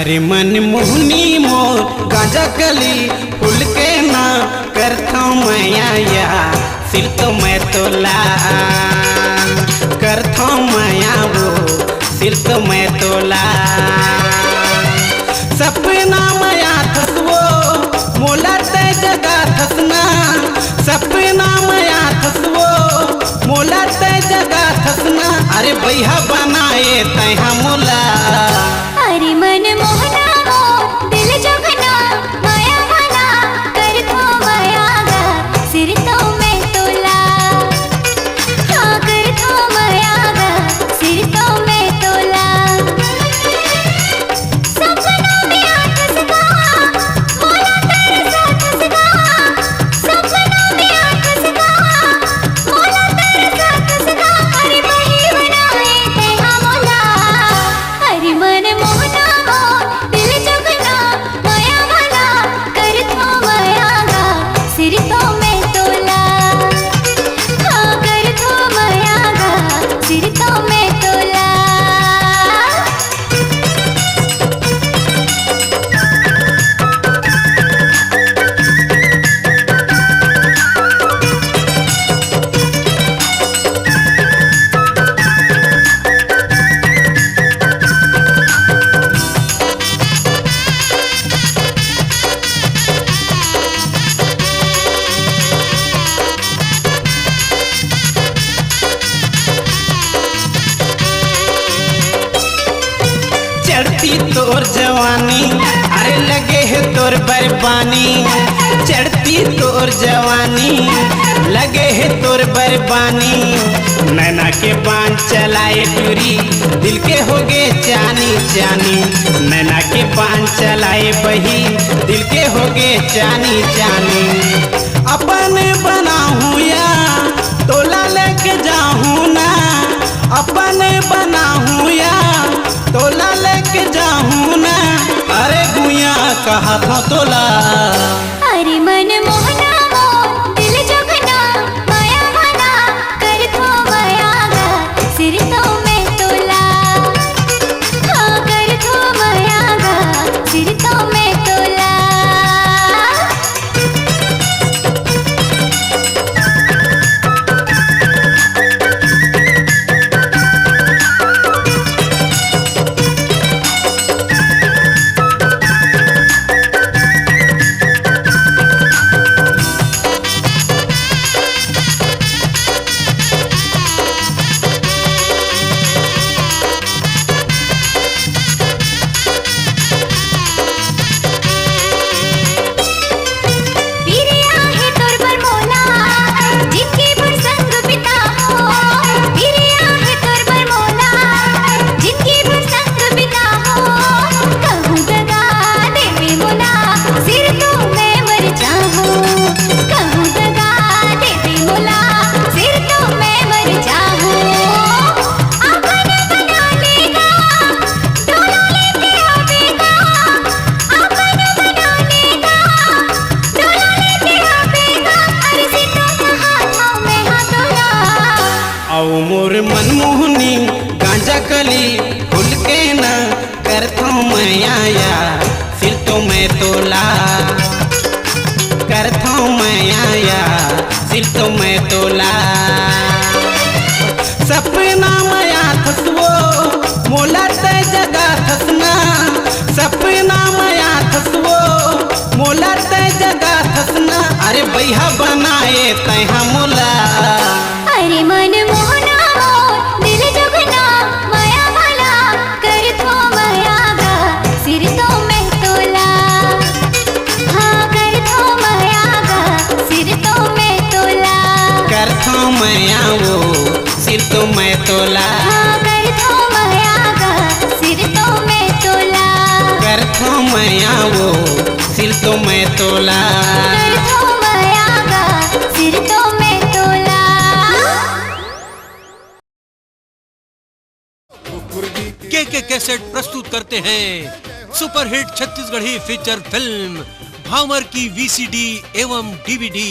अरे मन मोहनी मोर गांजा कली फूल के ना करता मैया या सिर तो मैं तोला करता मैया वो सिर तो मैं तोला सपना मैया थसवो मोला ते जगह थसना सपना मैया थसवो मोला ते जगह थसना अरे भैया बनाए तैहा मोला अरे मन मोहना मोर दिल जगना माया वाला कर तो माया गा सिर तो मैं तोला हाँ कर तो माया गा सिर तो मैं तोला सपना में आठस गा मोला तेरे साथ गा सपना में आठस गा मोला तेरे साथ गा अरे वही बनाए तेहा मोला अरे मन मोहना सिर तो मैं तोला हाँ कर तो माया गा सिर तो मैं तोला चढ़ती तोर जवानी अरे लगे है तोर बरबानी चढ़ती तोर जवानी लगे है तोर बरबानी नैना के बाण चलाए टूरी दिल के हो गए चानी चानी नैना के बाण चलाए बही दिल के हो गए चानी चानी अपन बनाऊं या तोला लेके जाऊं ना अपन बनाऊं या तोला लेके जाऊं ना अरे गुया कहा था तोला अरे मन मोहना मोर दिल जगना माया वाला कर तो माया गा सिर तो मैं तोला हाँ कर तो माया गा सिर तो मैं तोला मोर मनमोहनी गांजा कली फूल के ना करता मैया या सिर तो मैं तोला करता मैया या सिर तो मैं तोला सपना मैया थसवो मोला ते जगह थसना सपना मैया थसवो मोला ते जगह थसना अरे भैया बनाए तैहा मोला अरे मन मोहना मोर दिल जगना माया वाला कर तो माया गा सिर तो मैं तोला हाँ कर तो माया गा सिर तो मैं तोला करता मैया वो सिर तो मैं तोला हाँ कर तो माया गा सिर तो मैं तोला करता मैया वो सिर तो मैं तोला कर तो माया गा सिर तो मैं तोला के कैसेट प्रस्तुत करते हैं सुपरहिट छत्तीसगढ़ी फीचर फिल्म भामर की वीसीडी एवं डीवीडी